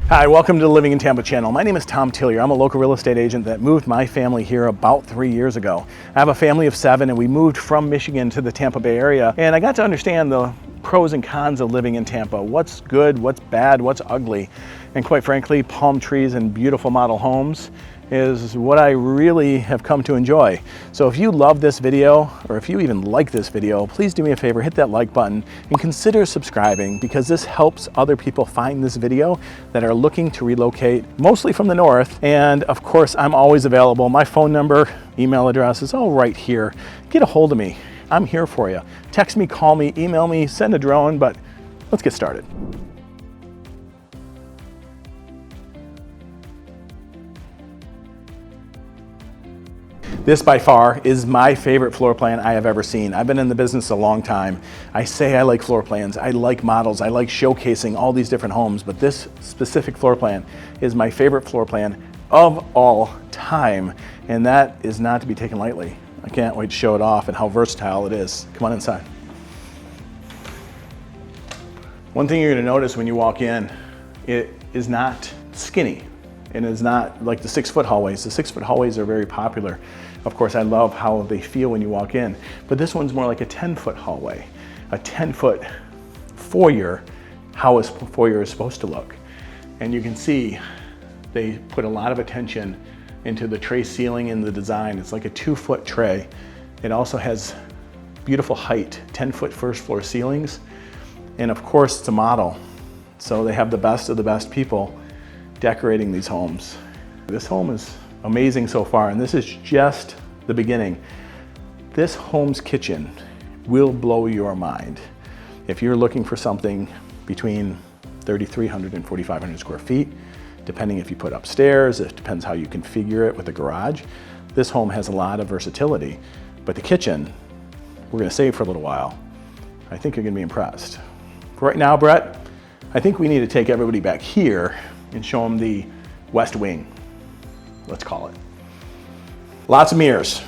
Hi, welcome to the Living in Tampa channel. My name is Tom Tillier. I'm a local real estate agent that moved my family here about 3 years ago. I have a family of 7 and we moved from Michigan to the Tampa Bay area, and I got to understand the pros and cons of living in Tampa. What's good, what's bad, what's ugly. And quite frankly, palm trees and beautiful model homes is what I really have come to enjoy. So if you love this video, or if you even like this video, please do me a favor, hit that like button and consider subscribing, because this helps other people find this video that are looking to relocate, mostly from the north. And of course, I'm always available. My phone number, email address is all right here. Get a hold of me. I'm here for you. Text me, call me, email me, send a drone, but let's get started. This by far is my favorite floor plan I have ever seen. I've been in the business a long time. I say I like floor plans, I like models, I like showcasing all these different homes, but this specific floor plan is my favorite floor plan of all time, and that is not to be taken lightly. I can't wait to show it off and how versatile it is. Come on inside. One thing you're going to notice when you walk in, it is not skinny, and it's not like the 6-foot hallways. The 6-foot hallways are very popular. Of course, I love how they feel when you walk in, but this one's more like a 10-foot hallway, a 10-foot foyer, how a foyer is supposed to look. And you can see they put a lot of attention into the tray ceiling and the design. It's like a 2-foot tray. It also has beautiful height, 10-foot first floor ceilings. And of course, it's a model. So they have the best of the best people decorating these homes. This home is amazing so far, and this is just the beginning. This home's kitchen will blow your mind. If you're looking for something between 3,300 and 4,500 square feet, depending if you put upstairs, it depends how you configure it with a garage. This home has a lot of versatility, but the kitchen, we're gonna save for a little while. I think you're gonna be impressed. For right now, Brett, I think we need to take everybody back here and show them the west wing, let's call it. Lots of mirrors.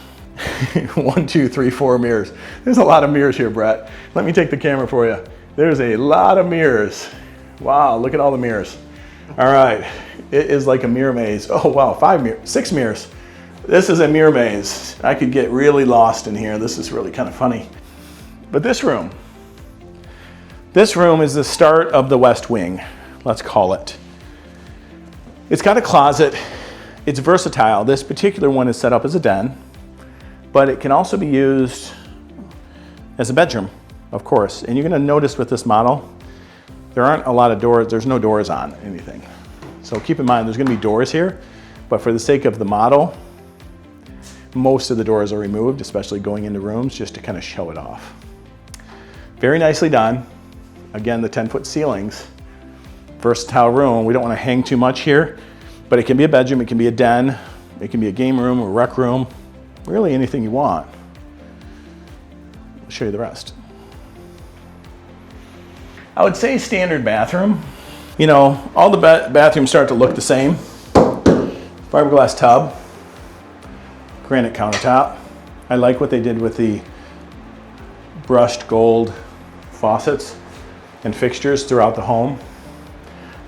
1, 2, 3, 4 mirrors. There's a lot of mirrors here, Brett. Let me take the camera for you. There's a lot of mirrors. Wow, look at all the mirrors. All right, it is like a mirror maze. Oh wow, 6 mirrors. This is a mirror maze. I could get really lost in here. This is really kind of funny. But this room is the start of the west wing, let's call it. It's got a closet. It's versatile. This particular one is set up as a den, but it can also be used as a bedroom, of course. And you're gonna notice with this model, there aren't a lot of doors. There's no doors on anything. So keep in mind, there's gonna be doors here, but for the sake of the model, most of the doors are removed, especially going into rooms, just to kind of show it off. Very nicely done. Again, the 10-foot ceilings. Versatile room. We don't want to hang too much here, but it can be a bedroom, it can be a den, it can be a game room, a rec room, really anything you want. I'll show you the rest. I would say standard bathroom. You know, all the bathrooms start to look the same. Fiberglass tub, granite countertop. I like what they did with the brushed gold faucets and fixtures throughout the home.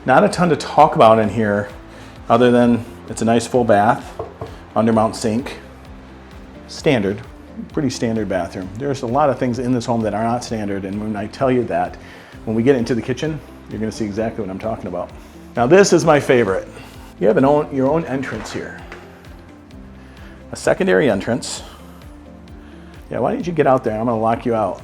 Not a ton to talk about in here, other than it's a nice full bath, undermount sink. Standard, pretty standard bathroom. There's a lot of things in this home that are not standard, and when I tell you that, when we get into the kitchen, you're gonna see exactly what I'm talking about. Now this is my favorite. You have your own entrance here. A secondary entrance. Yeah, why don't you get out there? I'm gonna lock you out.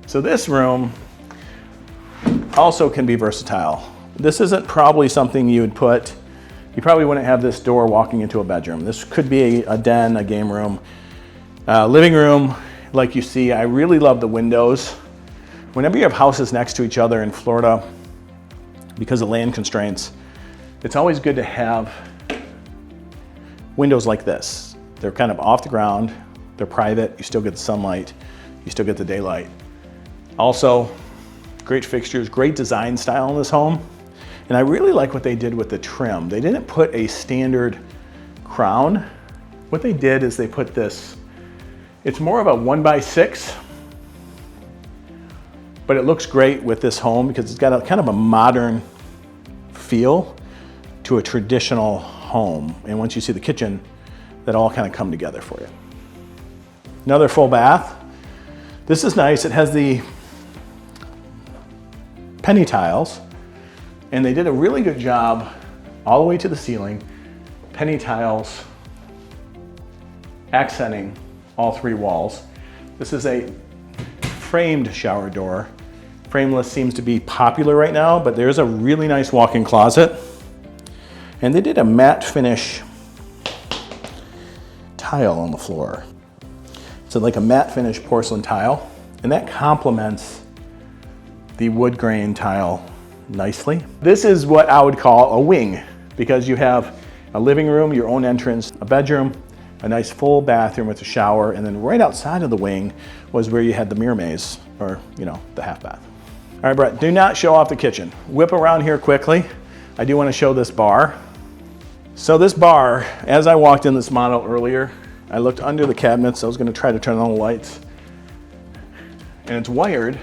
So this room also can be versatile. This isn't probably something you probably wouldn't have this door walking into a bedroom. This could be a den, a game room, living room, like you see. I really love the windows. Whenever you have houses next to each other in Florida, because of land constraints, it's always good to have windows like this. They're kind of off the ground, they're private, you still get the sunlight, you still get the daylight. Also, great fixtures, great design style in this home. And I really like what they did with the trim. They didn't put a standard crown. What they did is they put this, it's more of a 1x6 But it looks great with this home because it's got a kind of a modern feel to a traditional home. And once you see the kitchen, that all kind of come together for you. Another full bath. This is nice. It has the penny tiles, and they did a really good job all the way to the ceiling. Penny tiles accenting all 3 walls. This is a framed shower door. Frameless seems to be popular right now, but there's a really nice walk-in closet. And they did a matte finish tile on the floor. So like a matte finish porcelain tile, and that complements the wood grain tile nicely. This is what I would call a wing, because you have a living room, your own entrance, a bedroom, a nice full bathroom with a shower, and then right outside of the wing was where you had the mirror maze, or the half bath. All right, Brett, do not show off the kitchen. Whip around here quickly. I do want to show this bar. So this bar, as I walked in this model earlier, I looked under the cabinets. I was going to try to turn on the lights. And it's wired.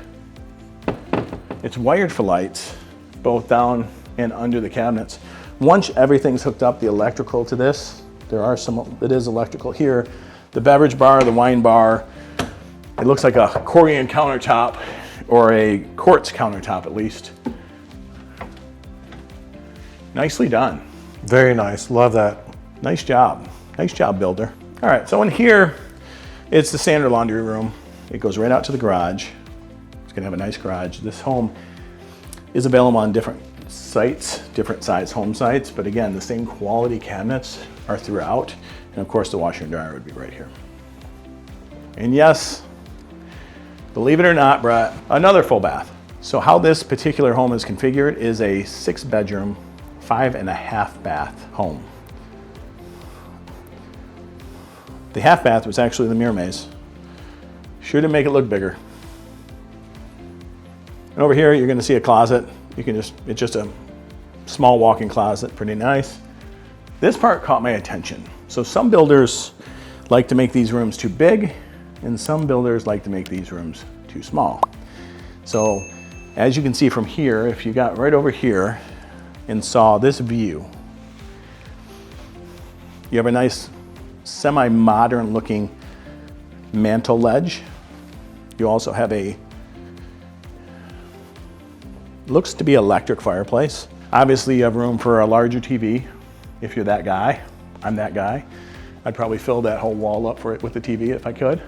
It's wired for lights, both down and under the cabinets. Once everything's hooked up, the electrical to this, it is electrical here. The beverage bar, the wine bar, it looks like a Corian countertop, or a quartz countertop at least. Nicely done. Very nice, love that. Nice job builder. All right, so in here, it's the standard laundry room. It goes right out to the garage. It's gonna have a nice garage. This home is available on different sites, different size home sites, but again, the same quality cabinets are throughout. And of course, the washer and dryer would be right here. And yes, believe it or not, Brett, another full bath. So how this particular home is configured is a 6-bedroom, 5.5 bath home. The half bath was actually the mirror maze. Sure to make it look bigger. And over here, you're gonna see a closet. It's just a small walk-in closet, pretty nice. This part caught my attention. So some builders like to make these rooms too big, and some builders like to make these rooms too small. So as you can see from here, if you got right over here and saw this view, you have a nice semi-modern looking mantle ledge. You also have looks to be electric fireplace. Obviously you have room for a larger TV if you're that guy. I'm that guy. I'd probably fill that whole wall up for it with the TV if I could.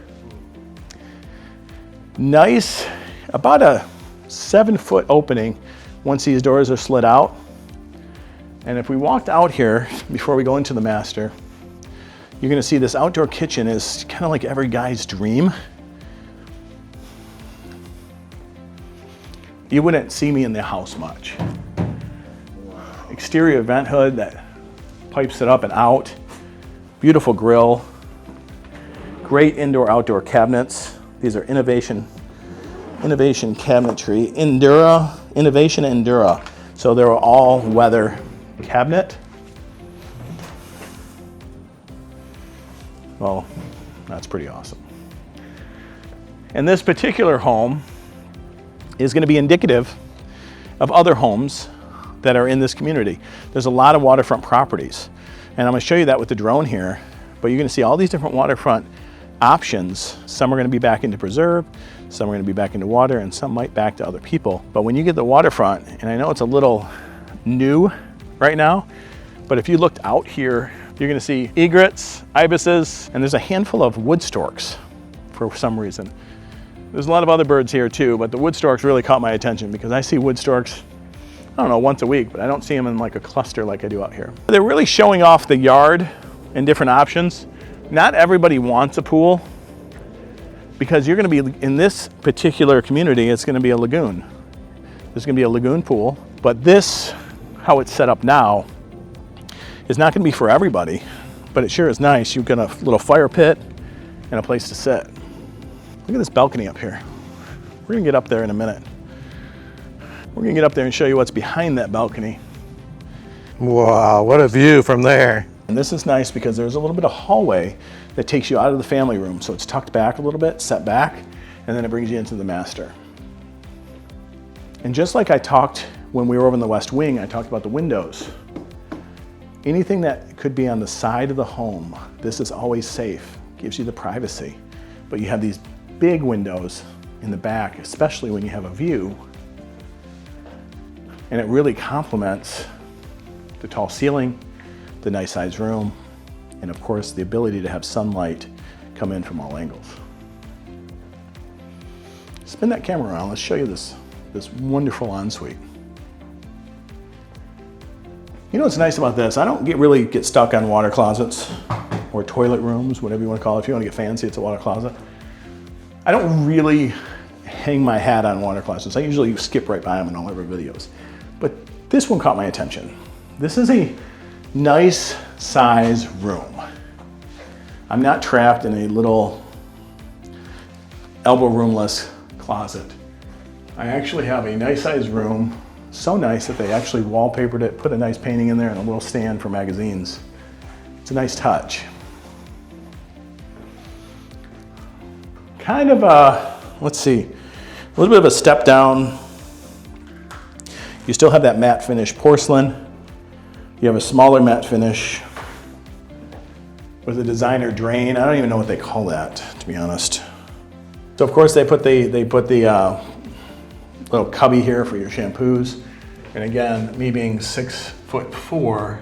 Nice, about a 7-foot opening once these doors are slid out. And if we walked out here before we go into the master, you're gonna see this outdoor kitchen is kind of like every guy's dream. You wouldn't see me in the house much. Exterior vent hood that pipes it up and out. Beautiful grill. Great indoor-outdoor cabinets. These are innovation cabinetry. Innovation Endura. So they're all weather cabinet. Well, that's pretty awesome. And this particular home is going to be indicative of other homes that are in this community. There's a lot of waterfront properties, and I'm going to show you that with the drone here, but you're going to see all these different waterfront options. Some are going to be back into preserve, some are going to be back into water, and some might back to other people. But when you get the waterfront, and I know it's a little new right now, but if you looked out here, you're going to see egrets, ibises, and there's a handful of wood storks for some reason. There's a lot of other birds here too, but the wood storks really caught my attention because I see wood storks, I don't know, once a week, but I don't see them in like a cluster like I do out here. They're really showing off the yard and different options. Not everybody wants a pool because you're gonna be, in this particular community, it's gonna be a lagoon. There's gonna be a lagoon pool, but this, how it's set up now, is not gonna be for everybody, but it sure is nice. You've got a little fire pit and a place to sit. Look at this balcony up here. We're gonna get up there in a minute. We're gonna get up there and show you what's behind that balcony. Wow, what a view from there. And this is nice because there's a little bit of hallway that takes you out of the family room. So it's tucked back a little bit, set back, and then it brings you into the master. And just like I talked when we were over in the West Wing, I talked about the windows. Anything that could be on the side of the home, this is always safe, gives you the privacy. But you have these big windows in the back, especially when you have a view, and it really complements the tall ceiling, the nice sized room, and of course the ability to have sunlight come in from all angles. Spin that camera around, let's show you this wonderful ensuite. You know what's nice about this? I don't really get stuck on water closets or toilet rooms, whatever you want to call it. If you want to get fancy, it's a water closet. I don't really hang my hat on water closets. I usually skip right by them in all of our videos. But this one caught my attention. This is a nice size room. I'm not trapped in a little elbow roomless closet. I actually have a nice size room, so nice that they actually wallpapered it, put a nice painting in there and a little stand for magazines. It's a nice touch. Kind of a, let's see, a little bit of a step down. You still have that matte finish porcelain. You have a smaller matte finish with a designer drain. I don't even know what they call that, to be honest. So of course they put the little cubby here for your shampoos. And again, me being 6'4",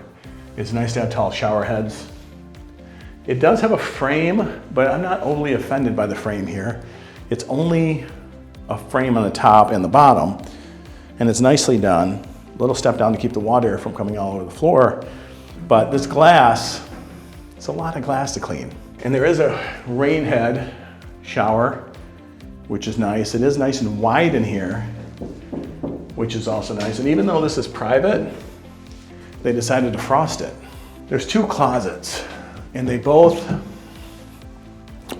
it's nice to have tall shower heads. It does have a frame, but I'm not overly offended by the frame here. It's only a frame on the top and the bottom, and it's nicely done. A little step down to keep the water from coming all over the floor. But this glass, it's a lot of glass to clean. And there is a rain head shower, which is nice. It is nice and wide in here, which is also nice. And even though this is private, they decided to frost it. There's two closets, and they both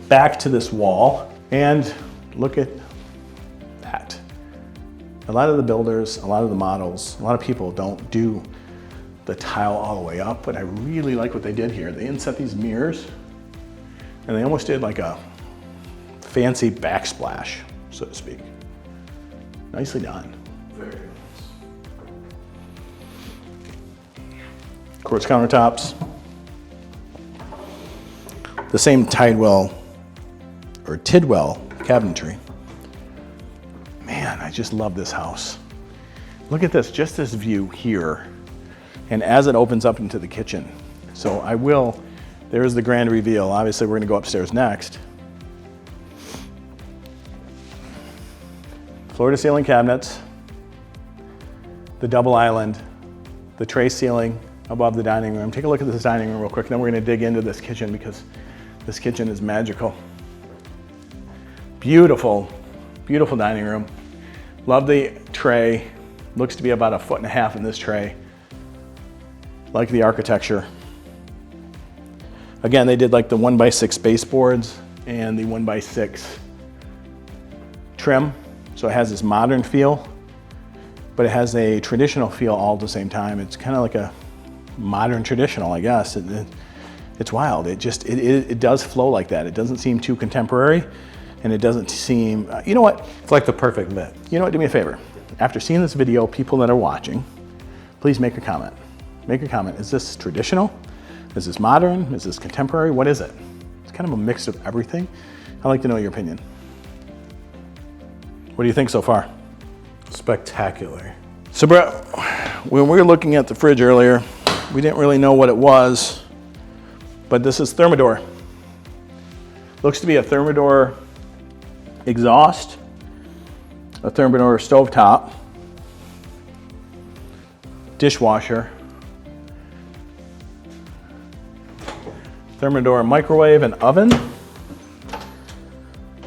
back to this wall. And look at that. A lot of the builders, a lot of the models, a lot of people don't do the tile all the way up, but I really like what they did here. They inset these mirrors, and they almost did like a fancy backsplash, so to speak. Nicely done. Very nice. Quartz countertops. The same Tidwell or Tidwell cabinetry. Man, I just love this house. Look at this, just this view here. And as it opens up into the kitchen. So there's the grand reveal. Obviously we're gonna go upstairs next. Floor to ceiling cabinets, the double island, the tray ceiling above the dining room. Take a look at this dining room real quick, then we're gonna dig into this kitchen because this kitchen is magical. Beautiful, beautiful dining room. Love the tray. Looks to be about 1.5 feet in this tray. Like the architecture. Again, they did like the 1x6 baseboards and the 1x6 trim. So it has this modern feel, but it has a traditional feel all at the same time. It's kind of like a modern traditional, I guess. It's wild. It does flow like that. It doesn't seem too contemporary, and it doesn't seem, you know what? It's like the perfect mix. You know what, do me a favor. After seeing this video, people that are watching, please make a comment. Make a comment. Is this traditional? Is this modern? Is this contemporary? What is it? It's kind of a mix of everything. I'd like to know your opinion. What do you think so far? Spectacular. So Brett, when we were looking at the fridge earlier, we didn't really know what it was, but this is Thermador. Looks to be a Thermador exhaust, a Thermador stovetop, dishwasher, Thermador microwave and oven.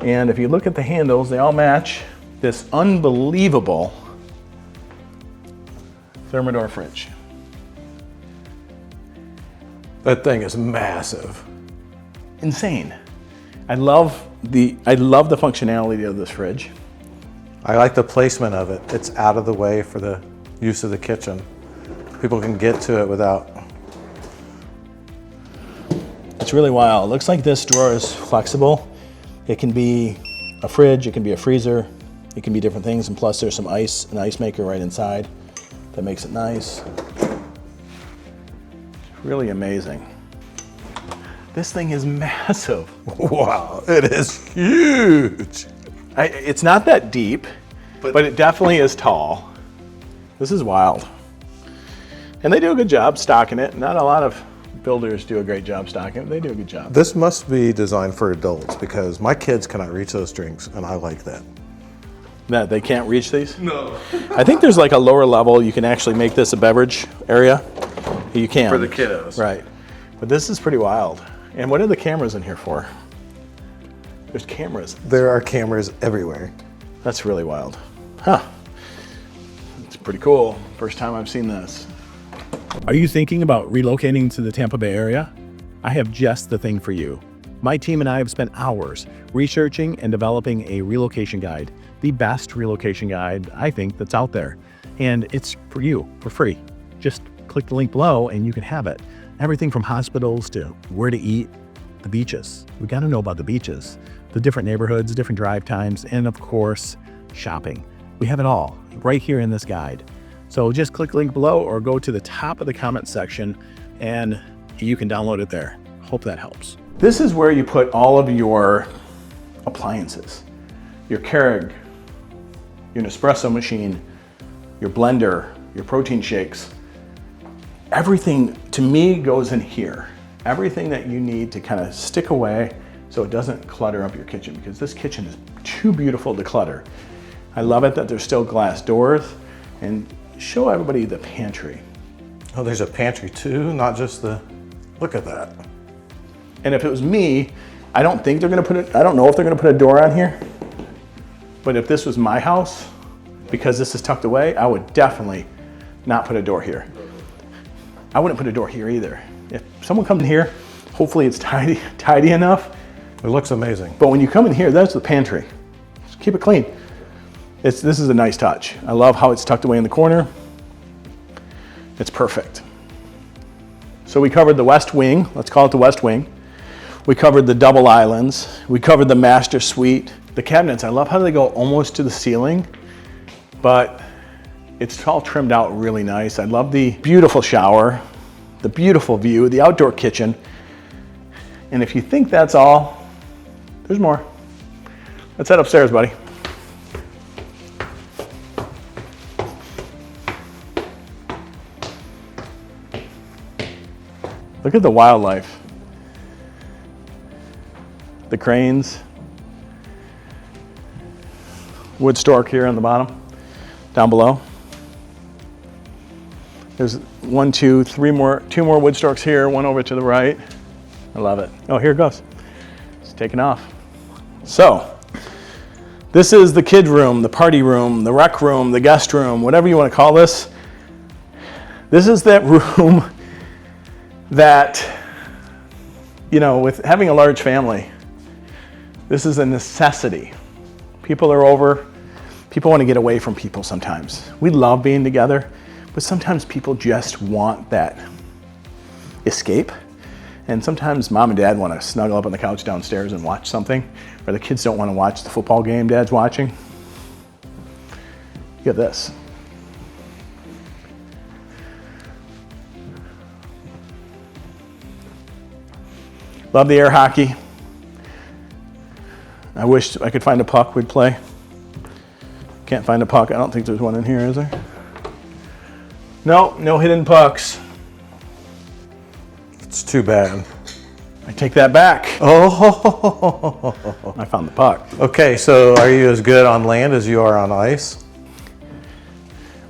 And if you look at the handles, they all match this unbelievable Thermador fridge. That thing is massive. Insane. I love the functionality of this fridge. I like the placement of it. It's out of the way for the use of the kitchen. People can get to it without. It's really wild. It looks like this drawer is flexible. It can be a fridge, it can be a freezer, It can be different things, and plus there's some ice, an ice maker right inside that makes it nice. It's really amazing. This thing is massive. Wow, it is huge. It's not that deep, but it definitely is tall. This is wild. And they do a good job stocking it. Not a lot of builders do a great job stocking it. They do a good job. This must be designed for adults because my kids cannot reach those drinks, and I like that. That they can't reach these? No. I think there's like a lower level. You can actually make this a beverage area. You can. For the kiddos. Right. But this is pretty wild. And what are the cameras in here for? There's cameras. There are cameras everywhere. That's really wild. Huh. It's pretty cool. First time I've seen this. Are you thinking about relocating to the Tampa Bay area? I have just the thing for you. My team and I have spent hours researching and developing a relocation guide, the best relocation guide I think that's out there. And it's for you, for free. Just click the link below and you can have it. Everything from hospitals to where to eat, the beaches. We got to know about the beaches, the different neighborhoods, different drive times, and of course, shopping. We have it all right here in this guide. So just click the link below or go to the top of the comment section and you can download it there. Hope that helps. This is where you put all of your appliances, your Keurig, your Nespresso machine, your blender, your protein shakes. Everything to me goes in here. Everything that you need to kind of stick away so it doesn't clutter up your kitchen, because this kitchen is too beautiful to clutter. I love it that there's still glass doors, and show everybody the pantry. Oh, there's a pantry too, not just the, look at that. And if it was me, I don't think they're gonna put it, I don't know if they're gonna put a door on here, but if this was my house, because this is tucked away, I would definitely not put a door here. I wouldn't put a door here either. If someone comes in here, hopefully it's tidy enough. It looks amazing. But when you come in here, that's the pantry. Just keep it clean. This is a nice touch. I love how it's tucked away in the corner. It's perfect. So we covered the west wing. Let's call it the west wing. We covered the double islands. We covered the master suite. The cabinets, I love how they go almost to the ceiling, but it's all trimmed out really nice. I love the beautiful shower, the beautiful view, the outdoor kitchen. And if you think that's all, there's more. Let's head upstairs, buddy. Look at the wildlife. The cranes. Wood stork here on the bottom, down below. There's two more wood storks here, one over to the right. I love it. Oh, here it goes. It's taking off. So, this is the kid room, the party room, the rec room, the guest room, whatever you want to call this. This is that room that, you know, with having a large family, this is a necessity. People are over. People want to get away from people sometimes. We love being together, but sometimes people just want that escape. And sometimes mom and dad want to snuggle up on the couch downstairs and watch something, or the kids don't want to watch the football game dad's watching. You have this. Love the air hockey. I wish I could find a puck we'd play. Can't find a puck. I don't think there's one in here, is there? No, no hidden pucks. It's too bad. I take that back. Oh. I found the puck. Okay, so are you as good on land as you are on ice?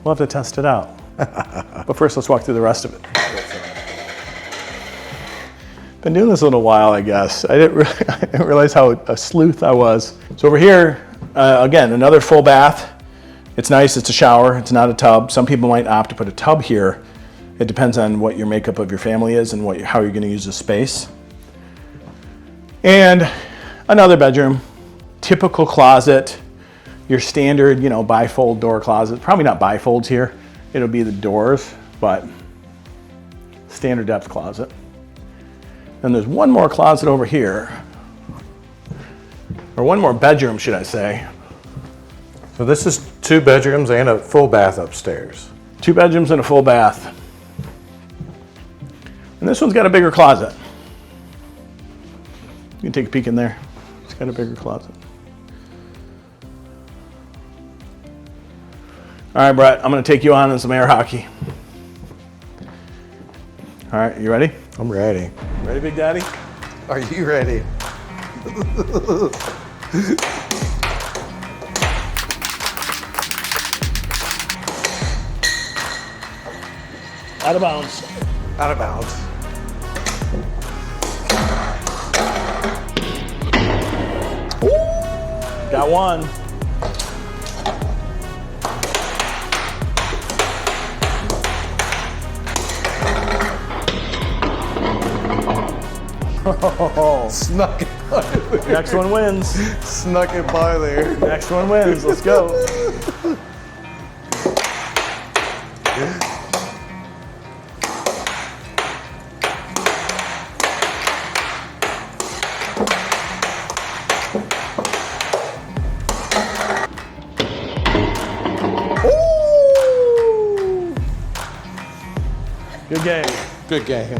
We'll have to test it out. But first, let's walk through the rest of it. Been doing this a little while, I guess. I didn't realize how a sleuth I was. So over here, again, another full bath. It's nice, it's a shower, it's not a tub. Some people might opt to put a tub here. It depends on what your makeup of your family is and how you're gonna use the space. And another bedroom, typical closet, your standard, you know, bifold door closet. Probably not bifolds here. It'll be the doors, but standard depth closet. Then there's one more closet over here, or one more bedroom, should I say. So this is 2 bedrooms and a full bath upstairs. 2 bedrooms and a full bath. And this one's got a bigger closet. You can take a peek in there. It's got a bigger closet. All right, Brett, I'm gonna take you on in some air hockey. All right, you ready? I'm ready. Ready, Big Daddy? Are you ready? Out of bounds. Out of bounds. Got one. Oh, Snuck it by there. next one wins. Snuck it by there. Next one wins. Let's go. Ooh. Good game. Good game.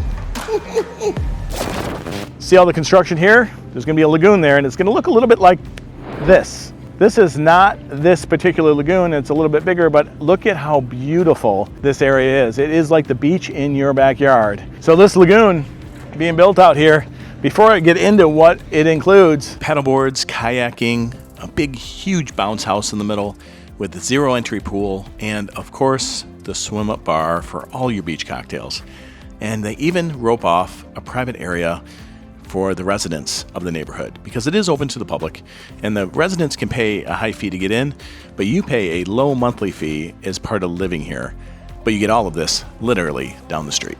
See all the construction here? There's gonna be a lagoon there, and it's gonna look a little bit like this. This is not this particular lagoon, it's a little bit bigger, but look at how beautiful this area is. It is like the beach in your backyard. So this lagoon being built out here, before I get into what it includes, paddleboards, kayaking, a big, huge bounce house in the middle with a 0 entry pool, and of course, the swim up bar for all your beach cocktails. And they even rope off a private area for the residents of the neighborhood, because it is open to the public, and the residents can pay a high fee to get in, but you pay a low monthly fee as part of living here. But you get all of this literally down the street.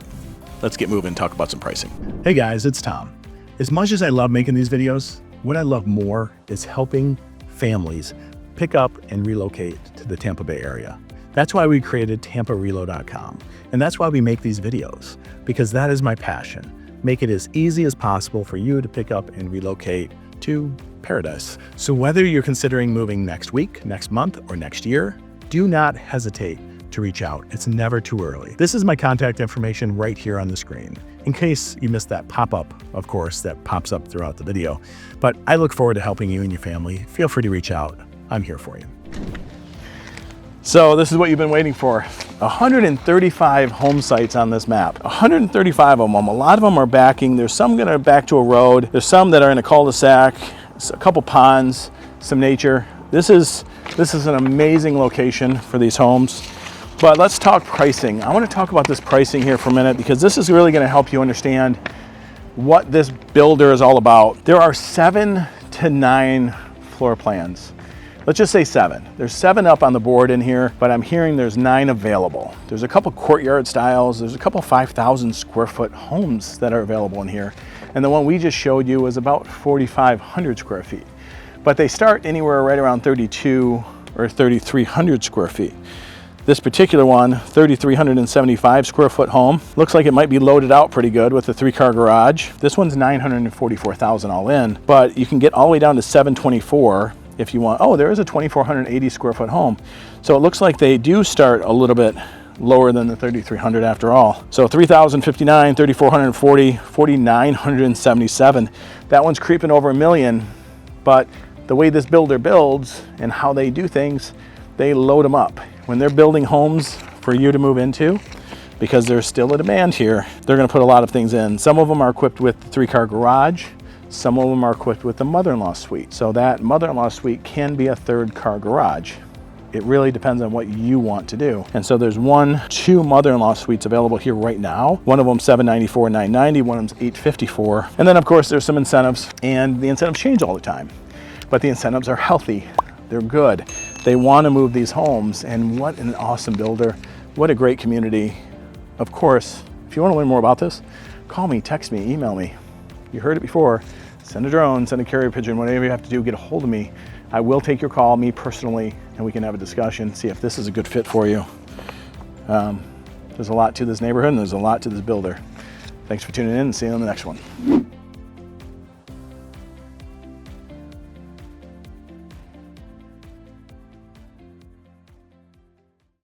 Let's get moving and talk about some pricing. Hey guys, it's Tom. As much as I love making these videos, what I love more is helping families pick up and relocate to the Tampa Bay area. That's why we created TampaRelo.com. And that's why we make these videos, because that is my passion. Make it as easy as possible for you to pick up and relocate to paradise. So whether you're considering moving next week, next month, or next year, do not hesitate to reach out. It's never too early. This is my contact information right here on the screen, in case you missed that pop-up, of course, that pops up throughout the video. But I look forward to helping you and your family. Feel free to reach out. I'm here for you. So this is what you've been waiting for. 135 home sites on this map. 135 of them. A lot of them are backing. There's some that are back to a road. There's some that are in a cul-de-sac. A couple ponds, some nature. This is an amazing location for these homes. But let's talk pricing. I want to talk about this pricing here for a minute, because this is really going to help you understand what this builder is all about. There are 7 to 9 floor plans. Let's just say 7. There's 7 up on the board in here, but I'm hearing there's 9 available. There's a couple courtyard styles. There's a couple 5,000 square foot homes that are available in here. And the one we just showed you was about 4,500 square feet. But they start anywhere right around 32 or 3,300 square feet. This particular one, 3,375 square foot home, looks like it might be loaded out pretty good with a 3-car garage. This one's $944,000 all in, but you can get all the way down to 724 if you want. Oh, there is a 2,480 square foot home. So it looks like they do start a little bit lower than the 3,300 after all. So 3,059, 3,440, 4,977. That one's creeping over $1 million, but the way this builder builds and how they do things, they load them up. When they're building homes for you to move into, because there's still a demand here, they're gonna put a lot of things in. Some of them are equipped with the 3-car garage. Some of them are equipped with the mother-in-law suite. So that mother-in-law suite can be a 3rd-car garage. It really depends on what you want to do. And so there's 2 mother-in-law suites available here right now. One of them $794, $990, one of them's $854. And then of course there's some incentives, and the incentives change all the time. But the incentives are healthy, they're good. They want to move these homes, and what an awesome builder. What a great community. Of course, if you want to learn more about this, call me, text me, email me. You heard it before. Send a drone, send a carrier pigeon, whatever you have to do, get a hold of me. I will take your call, me personally, and we can have a discussion, see if this is a good fit for you. There's a lot to this neighborhood, and there's a lot to this builder. Thanks for tuning in, and see you on the next one.